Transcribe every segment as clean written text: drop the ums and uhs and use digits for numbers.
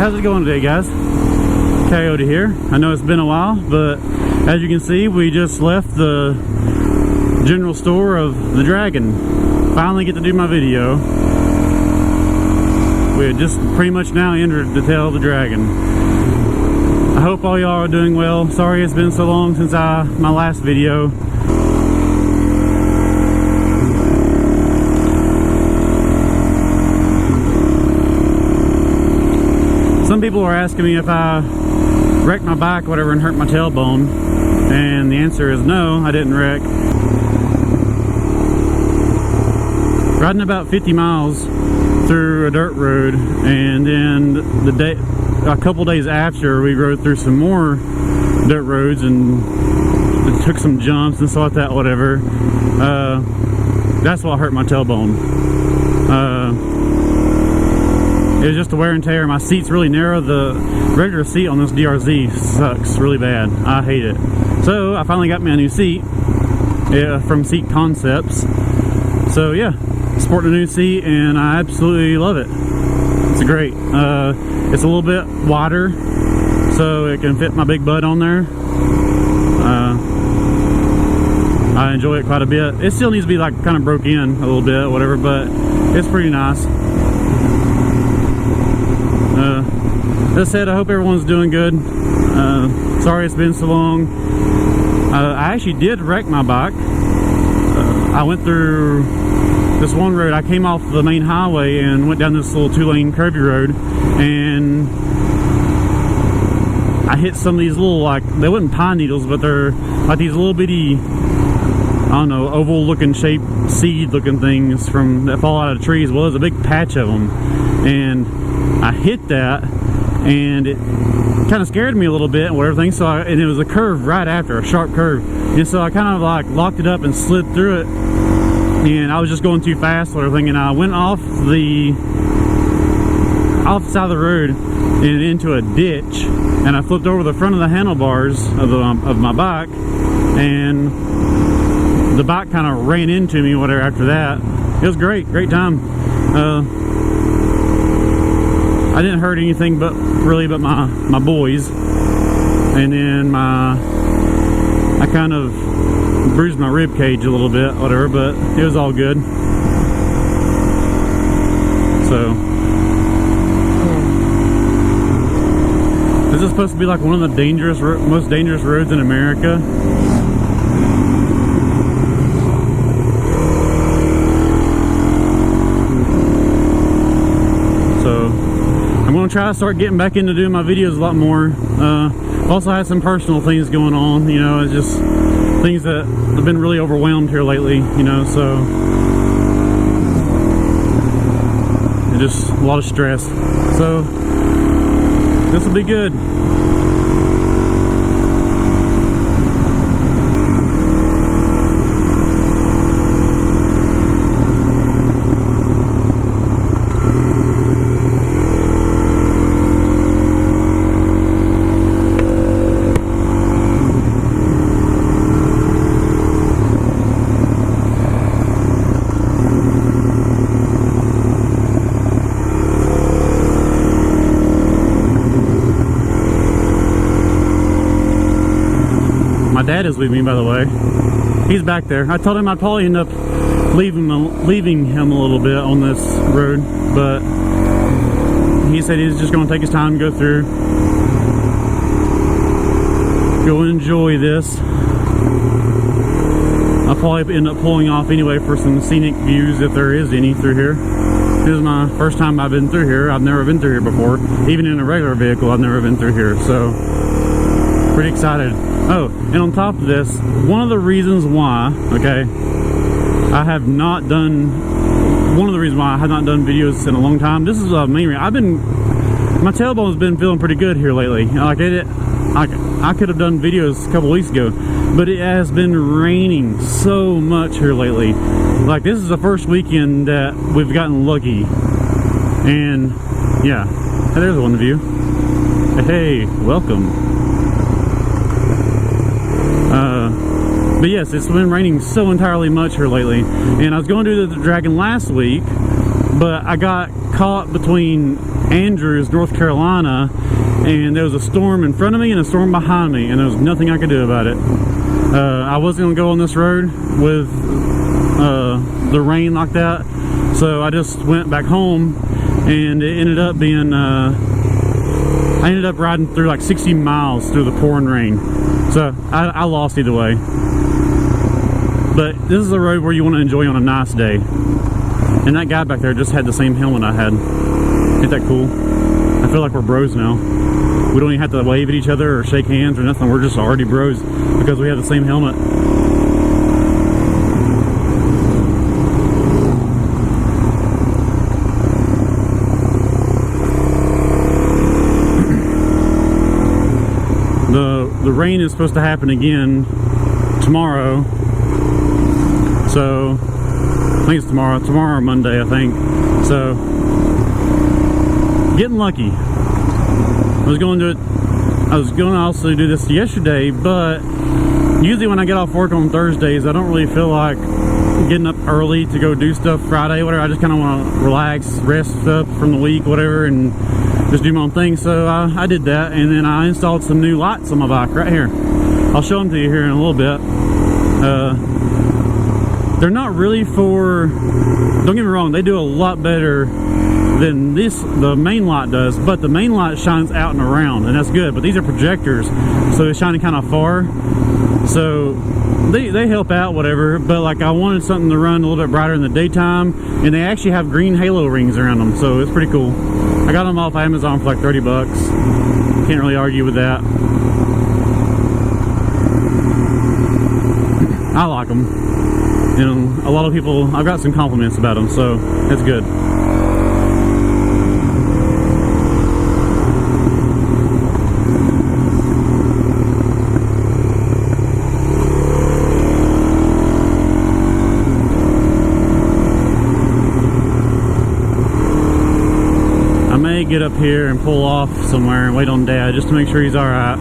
How's it going today, guys? Coyote here. I know it's been a while, but as you can see, we just left the general store of the Dragon. Finally get to do my video. We had just pretty much now entered the tail of the Dragon. I hope all y'all are doing well. Sorry it's been so long since my last video. Some people are asking me if I wrecked my bike, whatever, and hurt my tailbone, and the answer is no, I didn't wreck. Riding about 50 miles through a dirt road, and then a couple days after, we rode through some more dirt roads and took some jumps and stuff like that, whatever. That's what hurt my tailbone. It was just a wear and tear. My seat's really narrow. The regular seat on this DRZ sucks really bad. I hate it. So I finally got me a new seat from Seat Concepts. So yeah, sporting a new seat and I absolutely love it. It's great. It's a little bit wider so it can fit my big butt on there. I enjoy it quite a bit. It still needs to be like kind of broke in a little bit, whatever, but it's pretty nice. That said, I hope everyone's doing good. Sorry it's been so long. I actually did wreck my bike. I went through this one road. I came off the main highway and went down this little 2-lane curvy road, and I hit some of these little, like, they wasn't pine needles, but they're like these little bitty, I don't know, oval looking shaped seed looking things that fall out of trees. Well, there's a big patch of them, and I hit that, and it kind of scared me a little bit and everything. So and it was a curve right after, a sharp curve, and so I kind of like locked it up and slid through it, and I was just going too fast or everything, and I went off the side of the road and into a ditch, and I flipped over the front of the handlebars of my bike, and the bike kind of ran into me whatever after that. It was great time. I didn't hurt anything but my boys, and then I kind of bruised my rib cage a little bit, whatever, but it was all good. So this is supposed to be like one of the most dangerous roads in America. I'm going to try to start getting back into doing my videos a lot more. Also had some personal things going on, you know, it's just things that have been really overwhelmed here lately, you know, so it's just a lot of stress. So this will be good. My dad is with me, by the way. He's back there. I told him I'd probably end up leaving him a little bit on this road, but he said he's just going to take his time and go through. Go enjoy this. I'll probably end up pulling off anyway for some scenic views if there is any through here. This is my first time I've been through here. I've never been through here before. Even in a regular vehicle, I've never been through here, so pretty excited. Oh, and on top of this, one of the reasons why, okay, one of the reasons why I have not done videos in a long time, this is a main reason. My tailbone's been feeling pretty good here lately. Like I could have done videos a couple weeks ago, but it has been raining so much here lately. Like, this is the first weekend that we've gotten lucky. And yeah, there's one of you. Hey, welcome. But yes, it's been raining so entirely much here lately, and I was going to do the Dragon last week, but I got caught between Andrews, North Carolina, and there was a storm in front of me and a storm behind me, and there was nothing I could do about it. I wasn't going to go on this road with the rain like that, so I just went back home, and it ended up being I ended up riding through like 60 miles through the pouring rain, so I lost either way. But this is a road where you want to enjoy on a nice day, and that guy back there just had the same helmet I had. Ain't that cool? I feel like we're bros now. We don't even have to wave at each other or shake hands or nothing. We're just already bros because we have the same helmet. The rain is supposed to happen again tomorrow. So I think it's tomorrow or Monday, I think. So getting lucky. I was going to also do this yesterday, but usually when I get off work on Thursdays, I don't really feel like getting up early to go do stuff Friday, whatever. I just kind of want to relax, rest up from the week, whatever, and just do my own thing. So I did that, and then I installed some new lights on my bike right here. I'll show them to you here in a little bit. They're not really for, don't get me wrong, they do a lot better than the main light does, but the main light shines out and around, and that's good. But these are projectors, so it's shining kind of far, so they help out, whatever. But like, I wanted something to run a little bit brighter in the daytime, and they actually have green halo rings around them, so it's pretty cool. I got them off Amazon for like 30 bucks. Can't really argue with that. I like them. You know, a lot of people, I've got some compliments about them, so that's good. I may get up here and pull off somewhere and wait on Dad just to make sure he's all right.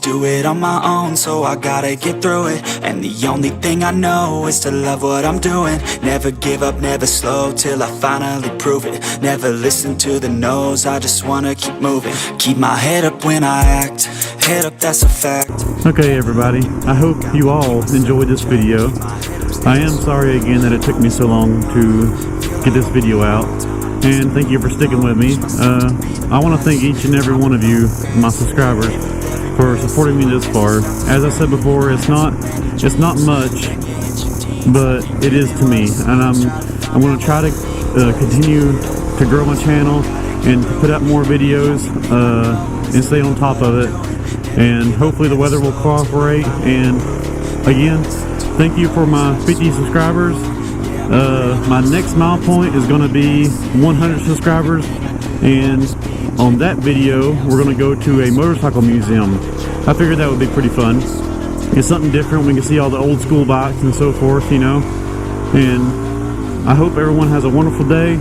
do it on my own, so I gotta get through it. And the only thing I know is to love what I'm doing. Never give up, never slow, till I finally prove it. Never listen to the no's, I just wanna keep moving. Keep my head up when I act, head up, that's a fact. Okay everybody, I hope you all enjoyed this video. I am sorry again that it took me so long to get this video out, and thank you for sticking with me. I want to thank each and every one of you, my subscribers, for supporting me this far. As I said before, it's not much, but it is to me, and I'm going to try to continue to grow my channel and to put out more videos and stay on top of it, and hopefully the weather will cooperate. And again, thank you for my 50 subscribers. My next milestone is going to be 100 subscribers, and on that video we're going to go to a motorcycle museum. I figured that would be pretty fun. It's something different. We can see all the old school bikes and so forth, you know. And I hope everyone has a wonderful day.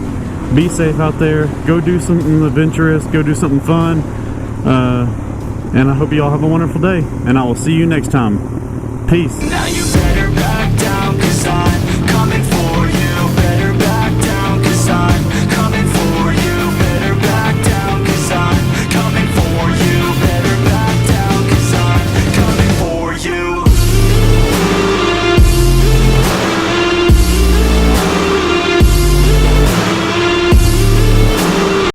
Be safe out there. Go do something adventurous. Go do something fun. And I hope you all have a wonderful day. And I will see you next time. Peace.